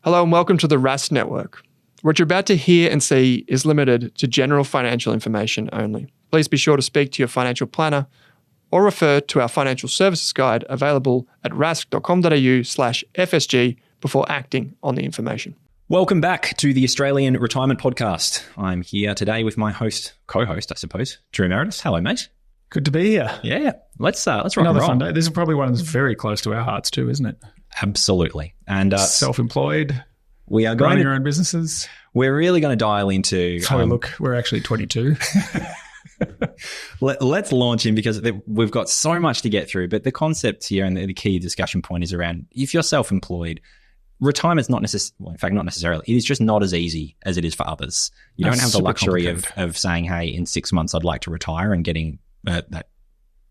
Hello and welcome to the Rask Network. What you're about to hear and see is limited to general financial information only. Please be sure to speak to your financial planner or refer to our financial services guide available at rask.com.au/FSG before acting on the information. Welcome back to the Australian Retirement Podcast. I'm here today with my co-host, I suppose, Drew Meredith. Hello, mate. Good to be here. Yeah, let's rock Another and roll. fun day. This is probably one that's very close to our hearts too, isn't it? Absolutely. And self-employed, we are running our own businesses. We're really going to dial into. So look, we're actually 22. Let's launch in because we've got so much to get through. But the concept here and the key discussion point is around if you're self-employed, retirement's not necessarily. In fact, not necessarily. It is just not as easy as it is for others. You don't have the luxury of saying, "Hey, in 6 months, I'd like to retire," and getting that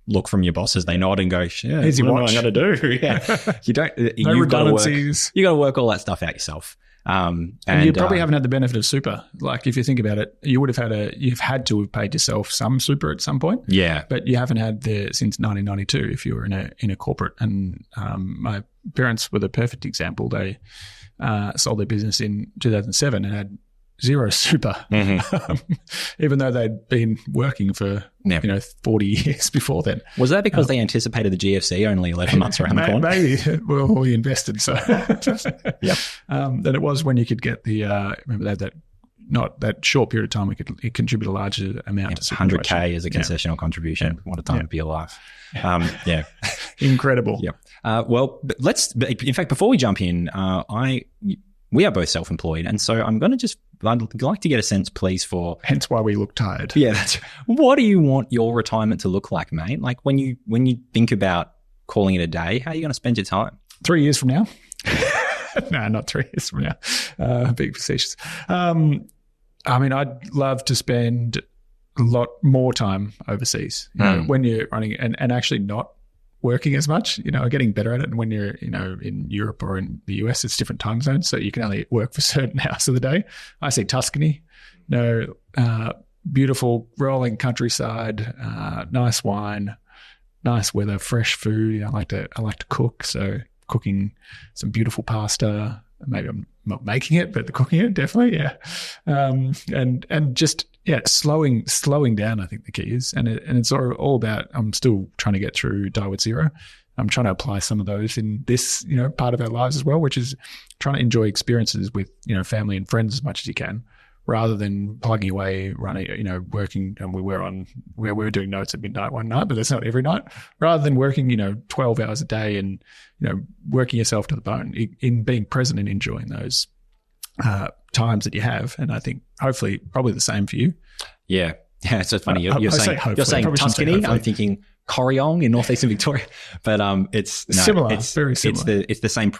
look from your boss as they nod and go, "Yeah, easy what watch. am I going to do?" Yeah, you don't. No redundancies. You got to work all that stuff out yourself. And you probably haven't had the benefit of super. Like if you think about it, you've had to have paid yourself some super at some point. Yeah, but you haven't had since 1992 if you were in a corporate. And my parents were the perfect example. They sold their business in 2007 and had zero super, even though they'd been working for 40 years before then. Was that because they anticipated the GFC only 11 months around the corner? Maybe. Well, we invested. So, yep. Then it was when you could get the remember that not that short period of time we could contribute a larger amount to superannuation. 100K as a concessional contribution. What a time to be alive. Yeah. Incredible. Yep. Well, in fact, before we jump in, we are both self-employed, and so I'd like to get a sense, please, for... Hence why we look tired. Yeah, what do you want your retirement to look like, mate? Like when you think about calling it a day, how are you going to spend your time? 3 years from now. No, not 3 years from now. Being facetious. I'd love to spend a lot more time overseas. You know, when you're running and actually not working as much, getting better at it. And when you're, in Europe or in the US, it's different time zones. So you can only work for certain hours of the day. I see Tuscany, beautiful rolling countryside, nice wine, nice weather, fresh food. I like to cook. So cooking some beautiful pasta. Maybe I'm not making it, but cooking it, definitely. Yeah. And just, slowing down, I think the key is. And it's all about, I'm still trying to get through Die with Zero. I'm trying to apply some of those in this, part of our lives as well, which is trying to enjoy experiences with, family and friends as much as you can, rather than plugging away, running, working. And we were doing notes at midnight one night, but that's not every night. Rather than working, 12 hours a day and, working yourself to the bone in being present and enjoying those times that you have. And I think hopefully probably the same for you. Yeah. Yeah. It's so funny. You're saying Tuscany. I'm thinking Corryong in northeastern Victoria, but it's similar. It's very similar. It's the same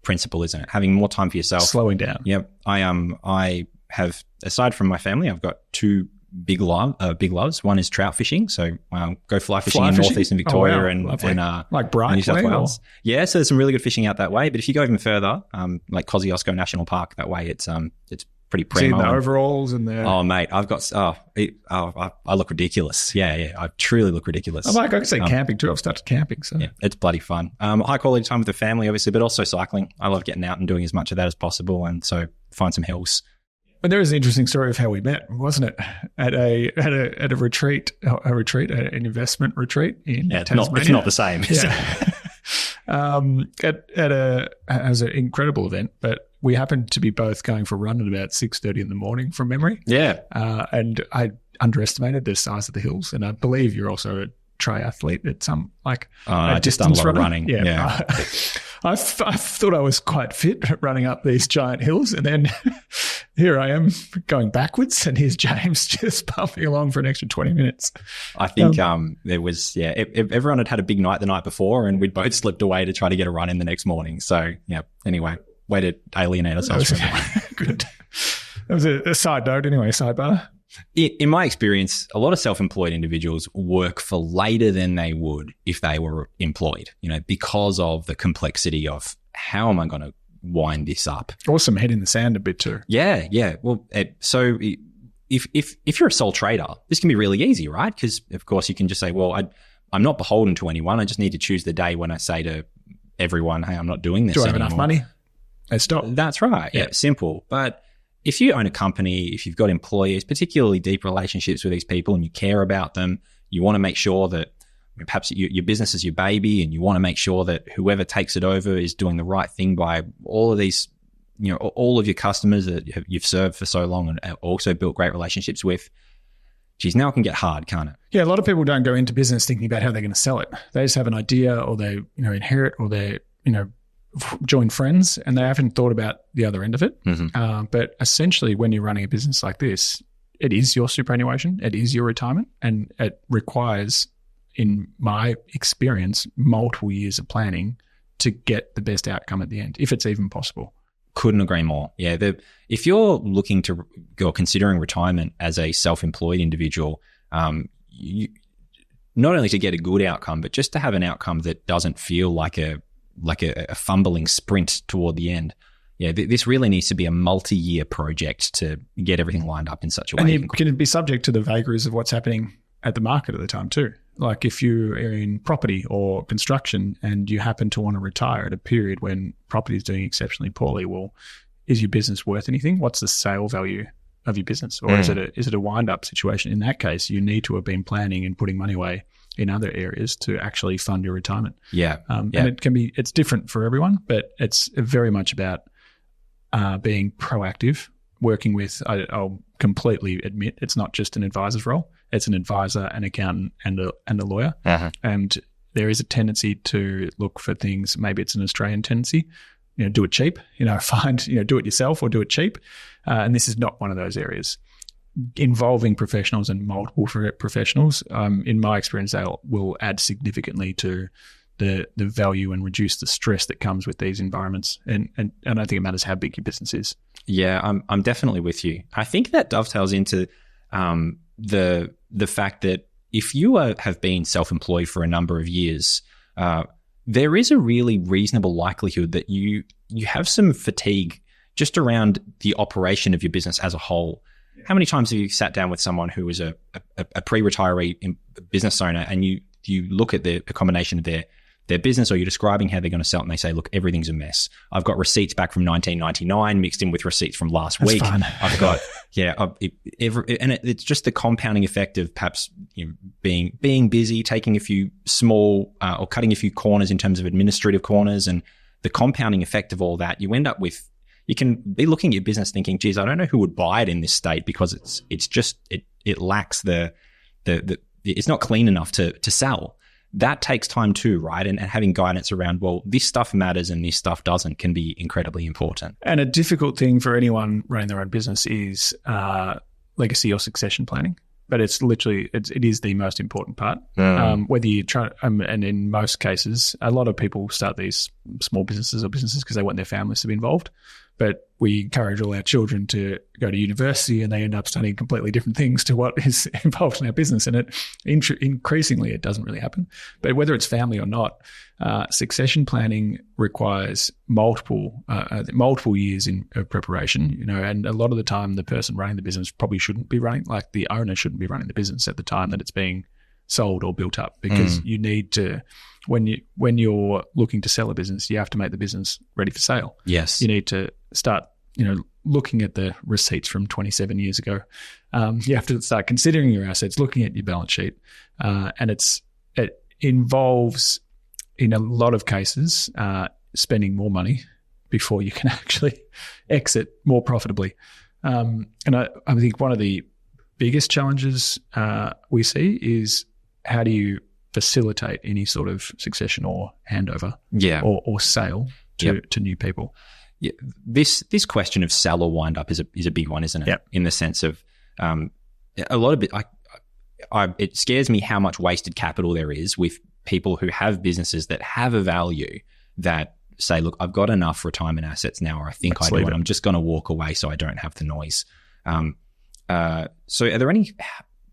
principle, isn't it? Having more time for yourself, slowing down. Yep. I have, aside from my family, I've got two big loves. One is trout fishing, so go fly fishing in northeastern Victoria and like Bright New South Wales. Yeah, so there's some really good fishing out that way. But if you go even further, like Kosciuszko National Park, that way it's pretty primo. See the overalls and the... Oh, mate, I've got... I look ridiculous. Yeah, I truly look ridiculous. I can say camping too. I've started camping, so... Yeah, it's bloody fun. High quality time with the family, obviously, but also cycling. I love getting out and doing as much of that as possible, and so find some hills. But there is an interesting story of how we met, wasn't it? At a retreat, an investment retreat in Tasmania. It's not the same. Yeah. As an incredible event, but we happened to be both going for a run at about 6:30 in the morning from memory. Yeah. And I underestimated the size of the hills, and I believe you're also a triathlete at some I just done a lot of running. Yeah. I thought I was quite fit running up these giant hills, and then here I am going backwards, and here's James just pumping along for an extra 20 minutes. I think there was, everyone had a big night the night before, and we'd both slipped away to try to get a run in the next morning. So, anyway, way to alienate ourselves from that. Good. That was a side note anyway, sidebar. In my experience, a lot of self-employed individuals work for later than they would if they were employed, because of the complexity of how am I going to wind this up? Or some head in the sand a bit too. Yeah. Well, so if you're a sole trader, this can be really easy, right? Because, of course, you can just say, well, I'm not beholden to anyone. I just need to choose the day when I say to everyone, hey, I'm not doing this anymore. Do I have enough money? They stop. That's right. Yeah, simple. But if you own a company, if you've got employees, particularly deep relationships with these people and you care about them, you want to make sure that perhaps your business is your baby and you want to make sure that whoever takes it over is doing the right thing by all of these, all of your customers that you've served for so long and also built great relationships with. Geez, now it can get hard, can't it? Yeah, a lot of people don't go into business thinking about how they're going to sell it. They just have an idea, or they inherit, or they join friends, and they haven't thought about the other end of it. Mm-hmm. But essentially, when you're running a business like this, it is your superannuation, it is your retirement, and it requires, in my experience, multiple years of planning to get the best outcome at the end, if it's even possible. Couldn't agree more. Yeah, if you're looking to or considering retirement as a self-employed individual, you, not only to get a good outcome, but just to have an outcome that doesn't feel like a fumbling sprint toward the end. Yeah, this really needs to be a multi-year project to get everything lined up in such a way. And you can be subject to the vagaries of what's happening at the market at the time too. Like if you're in property or construction and you happen to want to retire at a period when property is doing exceptionally poorly, well, is your business worth anything? What's the sale value of your business? Or is it a wind-up situation? In that case, you need to have been planning and putting money away in other areas to actually fund your retirement. Yeah. And it's different for everyone, but it's very much about being proactive, working with, I'll completely admit, it's not just an advisor's role. It's an advisor, an accountant, and a lawyer. Uh-huh. And there is a tendency to look for things. Maybe it's an Australian tendency, do it cheap. Do it yourself or do it cheap. And this is not one of those areas. Involving professionals and multiple professionals, in my experience, they will add significantly to the value and reduce the stress that comes with these environments. And I don't think it matters how big your business is. Yeah, I'm definitely with you. I think that dovetails into the fact that if you have been self-employed for a number of years, there is a really reasonable likelihood that you have some fatigue just around the operation of your business as a whole. How many times have you sat down with someone who is a pre-retiree business owner and you look at the combination of their business, or you're describing how they're going to sell it, and they say, look, everything's a mess. I've got receipts back from 1999 mixed in with receipts from last week. Fun. I've got, it's just the compounding effect of perhaps being busy, taking a few small or cutting a few corners in terms of administrative corners, and the compounding effect of all that. You end up with, you can be looking at your business thinking, geez, I don't know who would buy it in this state because it lacks the it's not clean enough to sell. That takes time too, right? And having guidance around, well, this stuff matters and this stuff doesn't, can be incredibly important. And a difficult thing for anyone running their own business is legacy or succession planning. But it's literally, it is the most important part. Whether you try, and in most cases, a lot of people start these small businesses or businesses because they want their families to be involved. But we encourage all our children to go to university and they end up studying completely different things to what is involved in our business. And increasingly, it doesn't really happen. But whether it's family or not, succession planning requires multiple years of preparation, and a lot of the time the person running the business probably shouldn't be running, like the owner shouldn't be running the business at the time that it's being sold or built up, because you need to, when you're looking to sell a business, you have to make the business ready for sale. Yes. You need to start, looking at the receipts from 27 years ago. You have to start considering your assets, looking at your balance sheet. And it involves, in a lot of cases, spending more money before you can actually exit more profitably. And I think one of the biggest challenges we see is, how do you facilitate any sort of succession or handover or sale to new people? Yeah, this question of sell or wind up is a big one, isn't it? Yep. In the sense of a lot of it, it scares me how much wasted capital there is with people who have businesses that have a value that say, look, I've got enough retirement assets now, or I think I do, and I'm just going to walk away so I don't have the noise. So are there any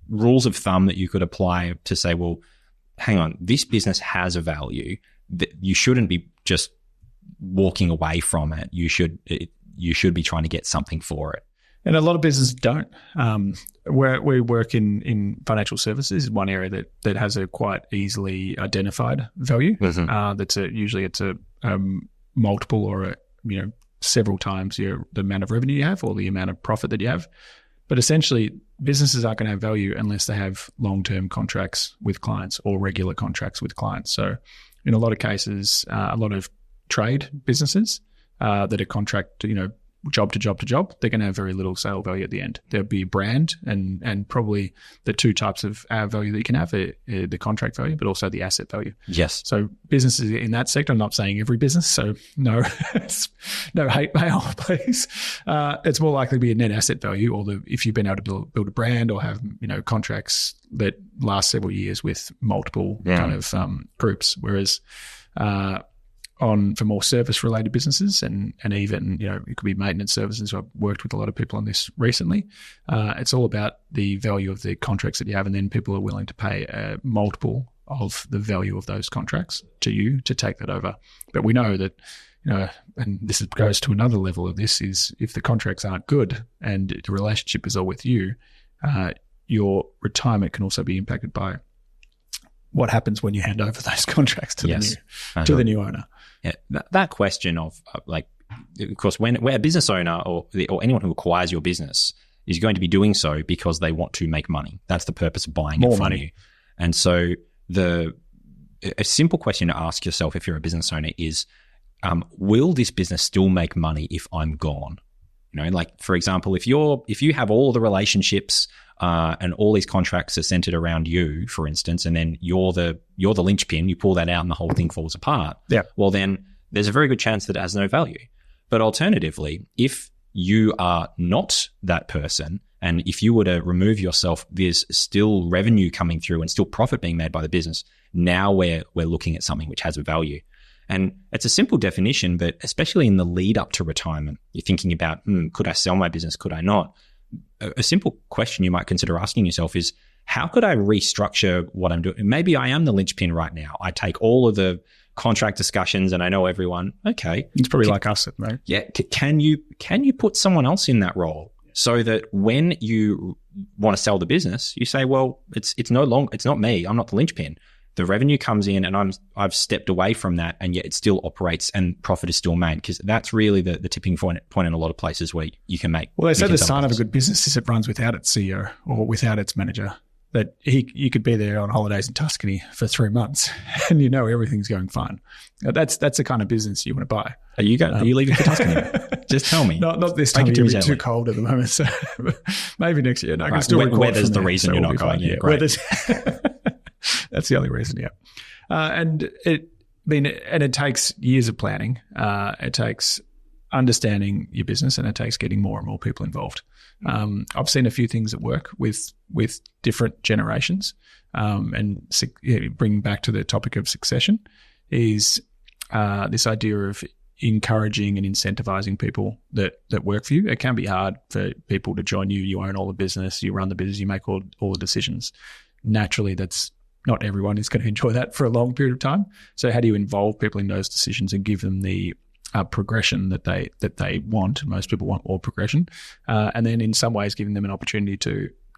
rules of thumb that you could apply to say, well, hang on, this business has a value that you shouldn't be just walking away from it. You should be trying to get something for it. And a lot of businesses don't. Where we work in financial services is one area that has a quite easily identified value. Mm-hmm. That's usually it's a multiple or a several times the amount of revenue you have or the amount of profit that you have. But essentially, businesses aren't going to have value unless they have long-term contracts with clients or regular contracts with clients. So in a lot of cases, a lot of trade businesses that are contract, job to job to job, they're going to have very little sale value at the end. There'll be brand and probably the two types of value that you can have, the contract value, but also the asset value. Yes. So businesses in that sector, I'm not saying every business, so no hate mail, please. It's more likely to be a net asset value, or if you've been able to build a brand or have contracts that last several years with multiple kind of groups. Whereas for more service-related businesses and even, it could be maintenance services. I've worked with a lot of people on this recently. It's all about the value of the contracts that you have, and then people are willing to pay a multiple of the value of those contracts to you to take that over. But we know that, and this goes to another level of this, is if the contracts aren't good and the relationship is all with you, your retirement can also be impacted by what happens when you hand over those contracts to the new owner. Yeah, that question of of course, when a business owner or anyone who acquires your business is going to be doing so because they want to make money. That's the purpose of buying more it from money. you. And so a simple question to ask yourself if you're a business owner is, will this business still make money if I'm gone? For example, if you have all the relationships and all these contracts are centered around you, for instance, and then you're the linchpin, you pull that out and the whole thing falls apart. Yeah. Well, then there's a very good chance that it has no value. But alternatively, if you are not that person, and if you were to remove yourself, there's still revenue coming through and still profit being made by the business. Now we're looking at something which has a value. And it's a simple definition, but especially in the lead up to retirement, you're thinking about, could I sell my business? Could I not? A simple question you might consider asking yourself is, how could I restructure what I'm doing? Maybe I am the linchpin right now. I take all of the contract discussions and I know everyone. Okay. It's probably like us, right? Yeah. Can you put someone else in that role so that when you want to sell the business, you say, well, it's not me. I'm not the linchpin. The revenue comes in and I've stepped away from that, and yet it still operates and profit is still made, because that's really the tipping point in a lot of places where you can make. Well, they say the sign of a good business is it runs without its CEO or without its manager. That you could be there on holidays in Tuscany for 3 months and everything's going fine. That's the kind of business you want to buy. Are you leaving for Tuscany? Just tell me. Not this time of year. It's too cold at the moment. So maybe next year. No, I can still record. Weather's the reason you're not going. Yeah, great. That's the only reason, yeah. And it takes years of planning. It takes understanding your business, and it takes getting more and more people involved. I've seen a few things that work with different generations. And bringing back to the topic of succession is this idea of encouraging and incentivizing people that work for you. It can be hard for people to join you. You own all the business, you run the business, you make all the decisions. Naturally, that's not everyone is going to enjoy that for a long period of time. So how do you involve people in those decisions and give them the progression that they want? Most people want more progression, and then in some ways giving them an opportunity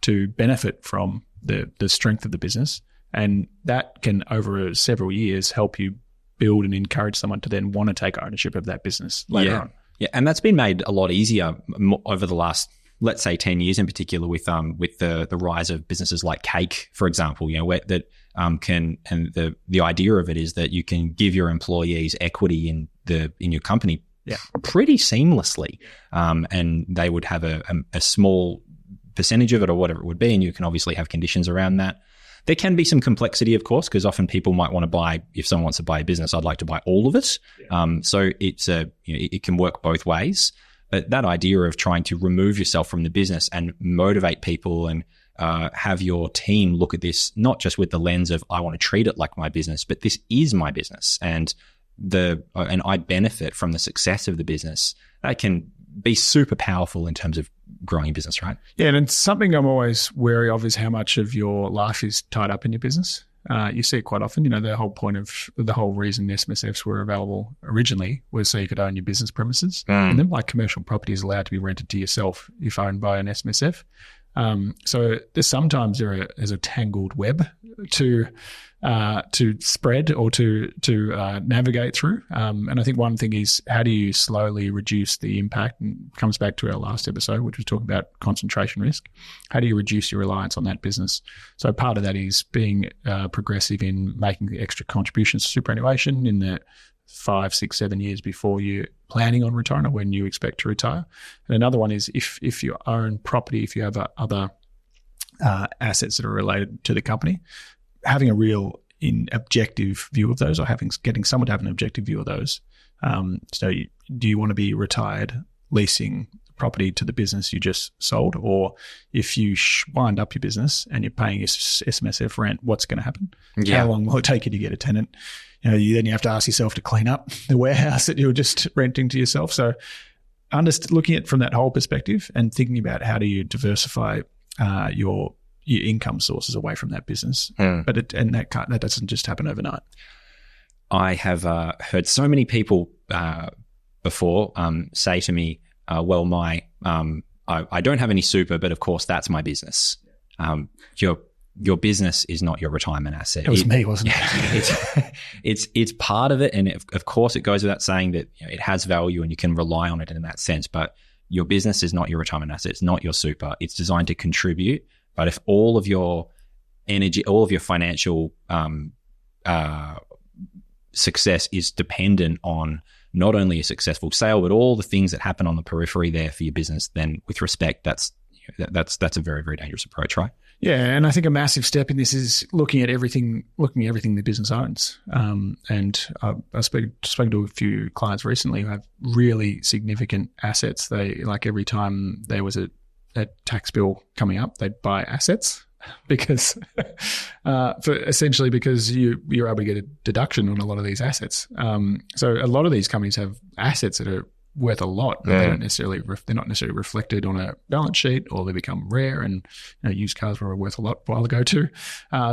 to benefit from the strength of the business, and that can over several years help you build and encourage someone to then want to take ownership of that business later on. Yeah, and that's been made a lot easier over the last, let's say, 10 years in particular, with the rise of businesses like Cake, for example, the idea of it is that you can give your employees equity in your company pretty seamlessly, and they would have a small percentage of it or whatever it would be, and you can obviously have conditions around that. There can be some complexity, of course, because often people might want to buy, if someone wants to buy a business, I'd like to buy all of it. So it's it can work both ways. But that idea of trying to remove yourself from the business and motivate people and have your team look at this not just with the lens of I want to treat it like my business, but this is my business and I benefit from the success of the business, that can be super powerful in terms of growing a business, right? Yeah, and it's something I'm always wary of is how much of your life is tied up in your business. You see it quite often. The whole point of the whole reason SMSFs were available originally was so you could own your business premises. And then like commercial property is allowed to be rented to yourself if owned by an SMSF. So sometimes there's a tangled web to spread or to navigate through. And I think one thing is, how do you slowly reduce the impact? And it comes back to our last episode, which was talking about concentration risk. How do you reduce your reliance on that business? So part of that is being progressive in making the extra contributions to superannuation in the 5, 6, 7 years before you're planning on retiring or when you expect to retire. And another one is if you own property, if you have other assets that are related to the company, having a real objective view of those, or getting someone to have an objective view of those. Do you want to be retired leasing property to the business you just sold? Or if you wind up your business and you're paying your SMSF rent, what's going to happen? Yeah. How long will it take you to get a tenant? Then you have to ask yourself to clean up the warehouse that you were just renting to yourself. So looking at it from that whole perspective and thinking about how do you diversify your income sources away from that business. But that doesn't just happen overnight. I have heard so many people before say to me, well, I don't have any super, but of course that's my business. Your business is not your retirement asset. It was me, wasn't it? It's part of it, and of course it goes without saying that it has value and you can rely on it in that sense. But your business is not your retirement asset. It's not your super. It's designed to contribute. But if all of your energy, all of your financial success is dependent on not only a successful sale, but all the things that happen on the periphery there for your business, then with respect, that's a very, very dangerous approach, right? Yeah, and I think a massive step in this is looking at everything the business owns. And I spoke to a few clients recently who have really significant assets. They, like, every time there was a tax bill coming up, they'd buy assets because because you're able to get a deduction on a lot of these assets. So a lot of these companies have assets that are worth a lot, but they're not necessarily reflected on a balance sheet, or they become rare. And used cars were worth a lot a while ago too.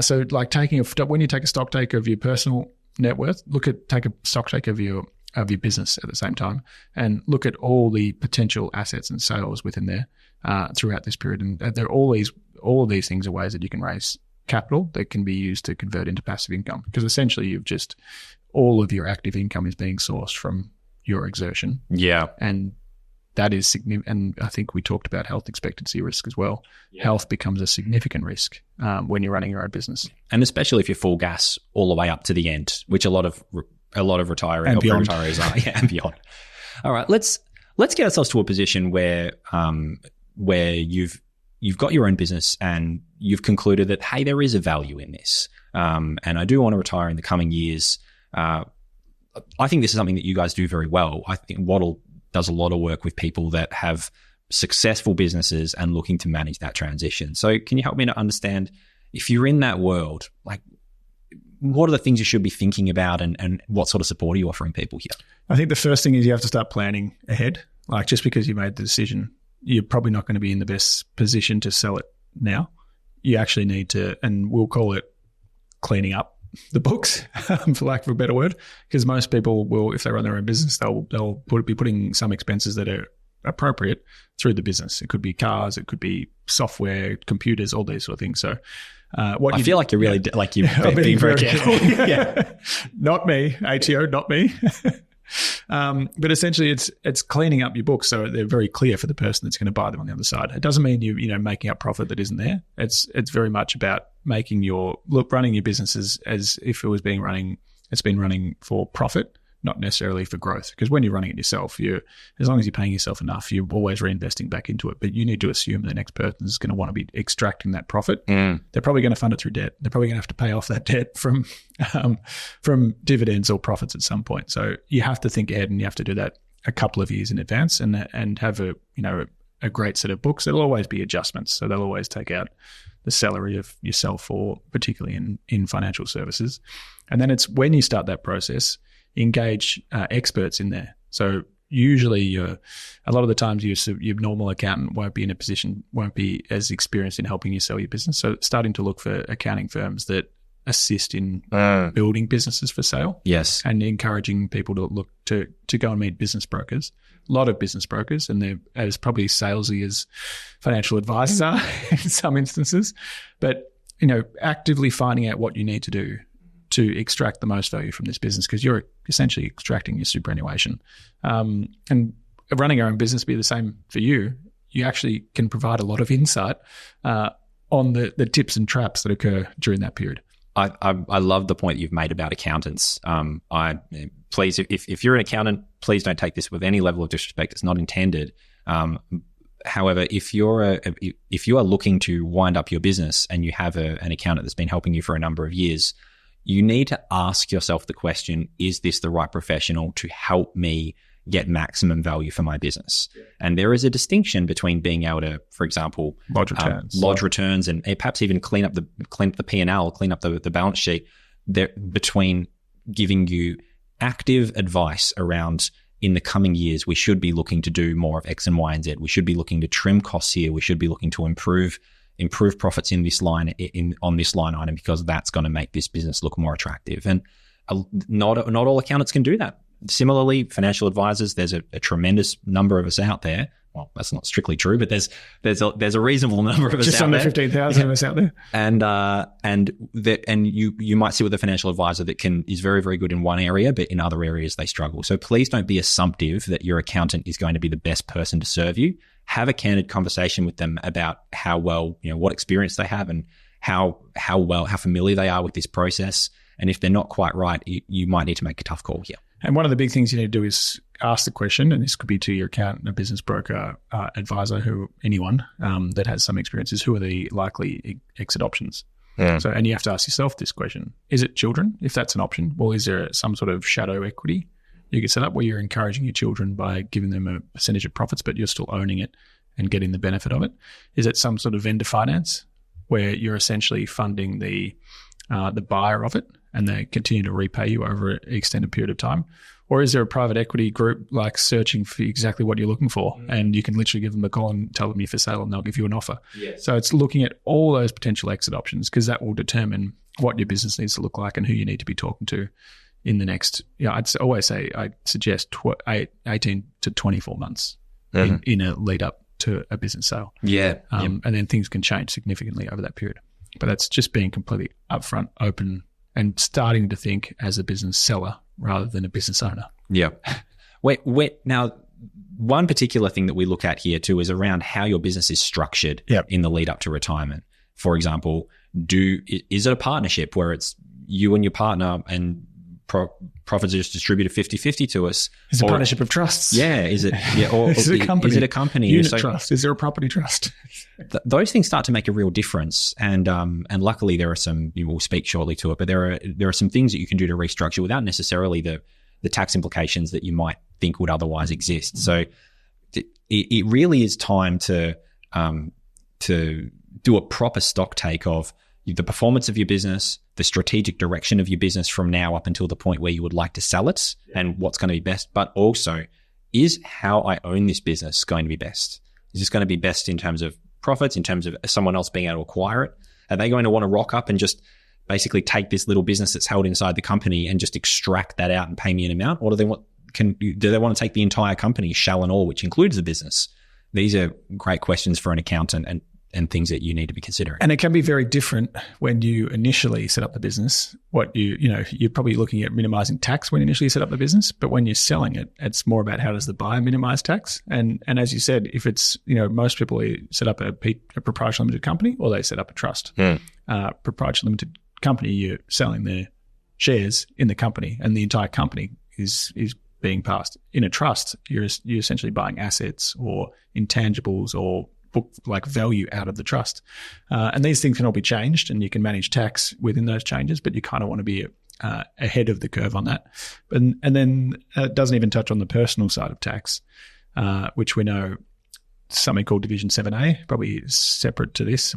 So like when you take a stock take of your personal net worth, take a stock take of your business at the same time, and look at all the potential assets and sales within there throughout this period. And there are all of these things are ways that you can raise capital that can be used to convert into passive income, because essentially all of your active income is being sourced from your exertion. Yeah. And that is significant. And I think we talked about health expectancy risk as well. Yeah. Health becomes a significant risk when you're running your own business. And especially if you're full gas all the way up to the end, which a lot of retirees and beyond. Retirees are. Yeah, and beyond. All right, let's get ourselves to a position where you've got your own business and you've concluded that, hey, there is a value in this. And I do want to retire in the coming years. I think this is something that you guys do very well. I think Waddle does a lot of work with people that have successful businesses and looking to manage that transition. So can you help me to understand, if you're in that world, like, what are the things you should be thinking about, and what sort of support are you offering people here? I think the first thing is you have to start planning ahead. Like, just because you made the decision, you're probably not going to be in the best position to sell it now. You actually need to, and we'll call it cleaning up the books, for lack of a better word, because most people will, if they run their own business, they'll be putting some expenses that are appropriate through the business. It could be cars, it could be software, computers, all these sort of things. So I feel like you're really being very careful. Yeah. Not me, ATO, not me. But essentially it's cleaning up your books so they're very clear for the person that's going to buy them on the other side. It doesn't mean you making up profit that isn't there. It's very much about running your business as if it's been running for profit, not necessarily for growth. Because when you're running it yourself, as long as you're paying yourself enough, you're always reinvesting back into it. But you need to assume the next person is going to want to be extracting that profit. They're probably going to fund it through debt. They're probably going to have to pay off that debt from dividends or profits at some point. So you have to think ahead, and you have to do that a couple of years in advance, and have a great set of books. There'll always be adjustments. So they'll always take out the salary of yourself, or particularly in financial services. And then it's when you start that process, engage experts in there. So usually a lot of the times your normal accountant won't be as experienced in helping you sell your business. So starting to look for accounting firms that assist in building businesses for sale. Yes. And encouraging people to look to go and meet business brokers. A lot of business brokers, and they're as probably salesy as financial advisors are in some instances. But, actively finding out what you need to do to extract the most value from this business, because you're essentially extracting your superannuation. And running your own business be the same for you. You actually can provide a lot of insight on the tips and traps that occur during that period. I love the point you've made about accountants. Please, if you're an accountant, please don't take this with any level of disrespect. It's not intended. However, if you are looking to wind up your business and you have an accountant that's been helping you for a number of years, you need to ask yourself the question: is this the right professional to help me get maximum value for my business? And there is a distinction between being able to, for example, lodge returns and perhaps even clean up the P&L, clean up the balance sheet, between giving you active advice around, in the coming years, we should be looking to do more of X and Y and Z. We should be looking to trim costs here. We should be looking to improve profits in this line, on this line item, because that's going to make this business look more attractive. And not all accountants can do that. Similarly, financial advisors, there's a tremendous number of us out there. Well, that's not strictly true, but there's a reasonable number of us just out there. Just under 15,000 of us out there. And you might sit with a financial advisor that is very, very good in one area, but in other areas they struggle. So please don't be assumptive that your accountant is going to be the best person to serve you. Have a candid conversation with them about how well, what experience they have and how familiar they are with this process. And if they're not quite right, you might need to make a tough call here. And one of the big things you need to do is ask the question, and this could be to your accountant, a business broker, advisor, anyone that has some experience, is who are the likely exit options? Yeah. So, and you have to ask yourself this question: is it children? If that's an option, well, is there some sort of shadow equity you can set up where you're encouraging your children by giving them a percentage of profits, but you're still owning it and getting the benefit of it? Is it some sort of vendor finance where you're essentially funding the buyer of it and they continue to repay you over an extended period of time? Or is there a private equity group like searching for exactly what you're looking for, and you can literally give them a call and tell them you're for sale and they'll give you an offer? Yes. So it's looking at all those potential exit options, because that will determine what your business needs to look like and who you need to be talking to in the next, I'd always say, I suggest 18 to 24 months in a lead up to a business sale. Yeah. And then things can change significantly over that period. But that's just being completely upfront, open, and starting to think as a business seller rather than a business owner. Yeah. Now, one particular thing that we look at here too is around how your business is structured in the lead up to retirement. For example, is it a partnership where it's you and your partner and profits are just distributed 50-50 to us? Is it a partnership of trusts? Yeah. Is it? Yeah. Or is it a company? Is it a company? Unit trust? Is there a property trust? Those things start to make a real difference, and luckily there are some. You will speak shortly to it, but there are some things that you can do to restructure without necessarily the tax implications that you might think would otherwise exist. So it really is time to do a proper stock take of the performance of your business, the strategic direction of your business from now up until the point where you would like to sell it, and what's going to be best. But also, is how I own this business going to be best? Is this going to be best in terms of profits, in terms of someone else being able to acquire it? Are they going to want to rock up and just basically take this little business that's held inside the company and just extract that out and pay me an amount? Or do they want to take the entire company, shell and all, which includes the business? These are great questions for an accountant and things that you need to be considering. And it can be very different when you initially set up the business. You're probably looking at minimizing tax when you initially set up the business, but when you're selling it, it's more about how does the buyer minimize tax. And as you said, if it's, most people set up a proprietary limited company or they set up a trust. Proprietary limited company, you're selling their shares in the company and the entire company is being passed. In a trust, you're essentially buying assets or intangibles or book like value out of the trust. And these things can all be changed and you can manage tax within those changes, but you kind of want to be ahead of the curve on that. And then it doesn't even touch on the personal side of tax, which we know something called Division 7A, probably separate to this.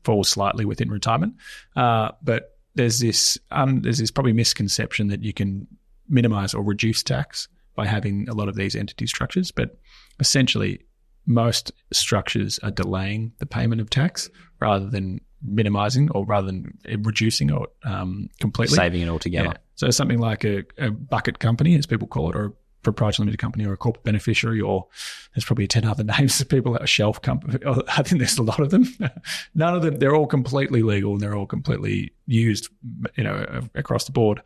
Falls slightly within retirement. But there's this probably misconception that you can minimize or reduce tax by having a lot of these entity structures. But essentially, most structures are delaying the payment of tax rather than minimizing or rather than reducing or completely. Saving it all together. Yeah. So something like a bucket company, as people call it, or a proprietary limited company or a corporate beneficiary, or there's probably 10 other names of people that are shelf company. I think there's a lot of them. None of them, they're all completely legal and they're all completely used, across the board.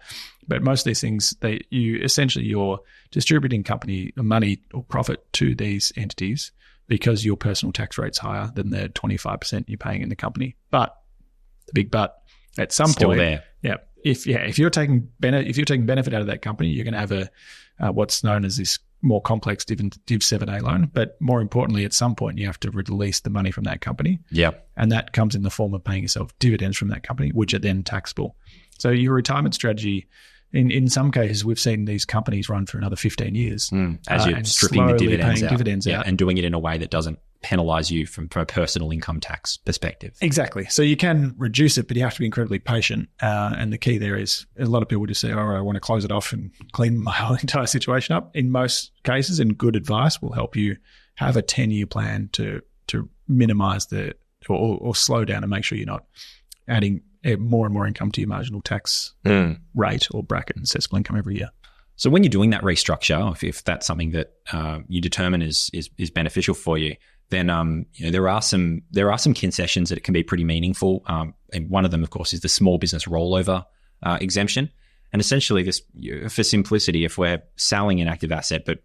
But most of these things, you're distributing company money or profit to these entities because your personal tax rate's higher than the 25% you're paying in the company. But the big but, at some Still point, there. Yeah, if you're taking benefit out of that company, you're going to have a what's known as this more complex Div 7A loan. But more importantly, at some point, you have to release the money from that company. Yeah, and that comes in the form of paying yourself dividends from that company, which are then taxable. So your retirement strategy, in some cases, we've seen these companies run for another 15 years. As you're stripping the dividends out. out. And doing it in a way that doesn't penalise you from a personal income tax perspective. Exactly. So you can reduce it, but you have to be incredibly patient. And the key there is a lot of people just say, I want to close it off and clean my whole entire situation up. In most cases, and good advice will help you have a 10-year plan to minimise or slow down and make sure you're not adding more and more income to your marginal tax rate or bracket and assessable income every year. So when you're doing that restructure, if that's something that you determine is beneficial for you, then there are some concessions that can be pretty meaningful. And one of them, of course, is the small business rollover exemption. And essentially, this, for simplicity, if we're selling an active asset but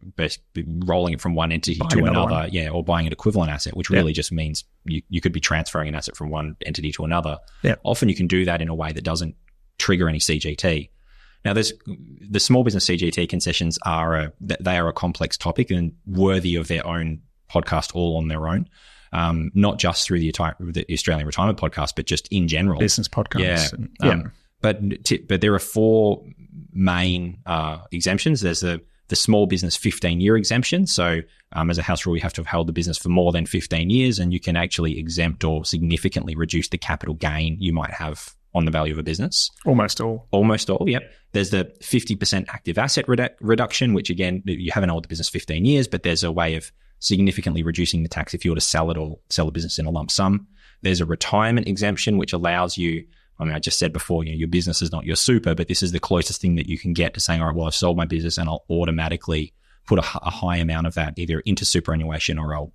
rolling it from one entity to another, or buying an equivalent asset, which really just means you could be transferring an asset from one entity to another. Yeah. Often you can do that in a way that doesn't trigger any CGT. Now, the small business CGT concessions are a complex topic and worthy of their own podcast all on their own, not just through the Australian Retirement Podcast, but just in general. Business podcasts. Yeah. But there are four main exemptions. There's the small business 15-year exemption. So as a house rule, you have to have held the business for more than 15 years, and you can actually exempt or significantly reduce the capital gain you might have on the value of a business. Almost all, yep. There's the 50% active asset reduction, which again, you haven't held the business 15 years, but there's a way of significantly reducing the tax if you were to sell it or sell a business in a lump sum. There's a retirement exemption, which allows you, I just said before, your business is not your super, but this is the closest thing that you can get to saying, all right, well, I've sold my business and I'll automatically put a high amount of that either into superannuation or I'll,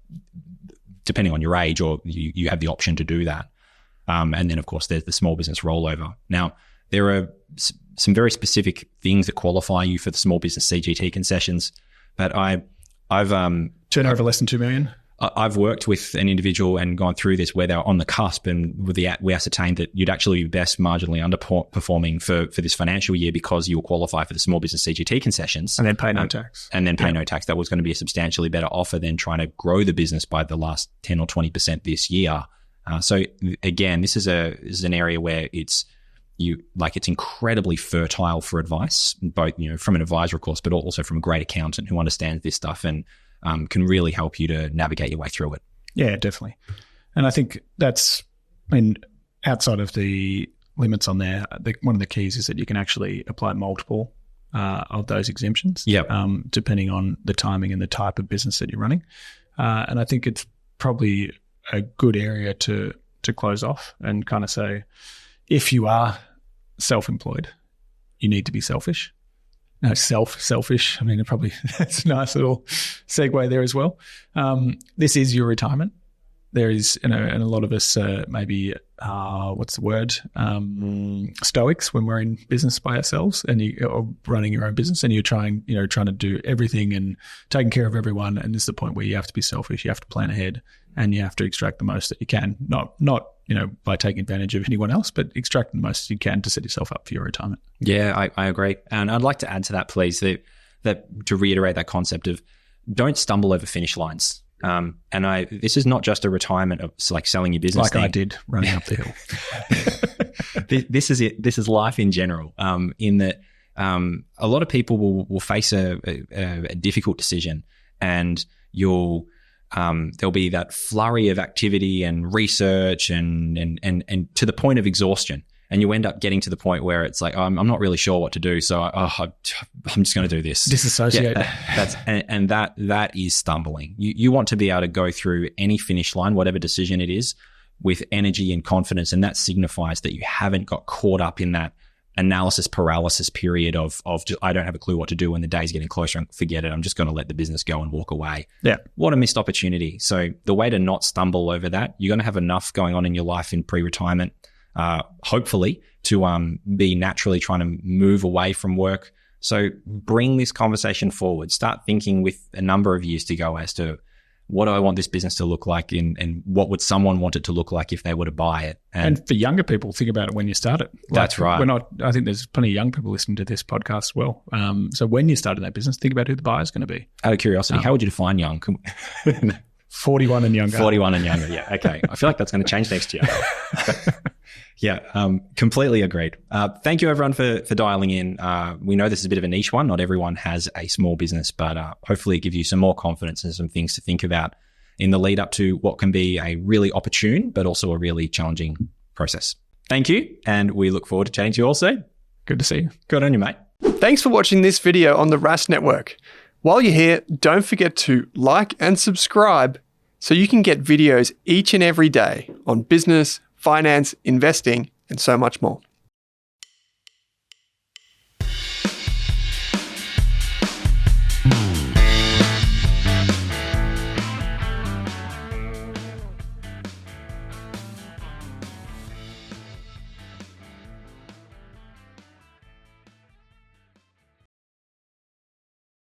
depending on your age, or you have the option to do that. And then, of course, there's the small business rollover. Now, there are some very specific things that qualify you for the small business CGT concessions, but I've turnover less than 2 million. I've worked with an individual and gone through this where they're on the cusp, and we ascertained that you'd actually be best marginally underperforming for this financial year because you will qualify for the small business CGT concessions. And then pay no tax. No tax. That was going to be a substantially better offer than trying to grow the business by the last 10 or 20% this year. So again, this is an area where it's incredibly fertile for advice, both from an advisor, of course, but also from a great accountant who understands this stuff and can really help you to navigate your way through it. Yeah, definitely. And I think that's, outside of the limits on there, one of the keys is that you can actually apply multiple of those exemptions, depending on the timing and the type of business that you're running. And I think it's probably a good area to close off and kind of say, if you are self-employed, you need to be selfish. No, selfish. Probably that's a nice little segue there as well. This is your retirement. There is, and a lot of us maybe, what's the word? Stoics when we're in business by ourselves and or running your own business, and you're trying to do everything and taking care of everyone. And this is the point where you have to be selfish. You have to plan ahead and you have to extract the most that you can. Not by taking advantage of anyone else, but extract the most you can to set yourself up for your retirement. Yeah, I agree. And I'd like to add to that, please, that to reiterate that concept of don't stumble over finish lines. This is not just a retirement of like selling your business like thing. I did running up the hill. This is it. This is life in general. In that a lot of people will face a difficult decision, and there'll be that flurry of activity and research and to the point of exhaustion. And you end up getting to the point where it's like, I'm not really sure what to do. So I'm just going to do this. Disassociate. Yeah, that is stumbling. You want to be able to go through any finish line, whatever decision it is, with energy and confidence. And that signifies that you haven't got caught up in that analysis paralysis period of just, I don't have a clue what to do when the day's getting closer and forget it. I'm just going to let the business go and walk away. Yeah. What a missed opportunity. So the way to not stumble over that, you're going to have enough going on in your life in pre-retirement, hopefully, to be naturally trying to move away from work. So bring this conversation forward. Start thinking with a number of years to go as to what do I want this business to look like, and what would someone want it to look like if they were to buy it? And for younger people, think about it when you start it. That's right. I think there's plenty of young people listening to this podcast as well. So when you start in that business, think about who the buyer is going to be. Out of curiosity, how would you define young? 41 and younger. 41 and younger, yeah. Okay. I feel like that's going to change next year. Yeah, completely agreed. Thank you, everyone, for dialing in. We know this is a bit of a niche one. Not everyone has a small business, but hopefully it gives you some more confidence and some things to think about in the lead up to what can be a really opportune, but also a really challenging process. Thank you, and we look forward to chatting to you all soon. Good to see you. Good on you, mate. Thanks for watching this video on the Rask Network. While you're here, don't forget to like and subscribe so you can get videos each and every day on business, finance, investing, and so much more.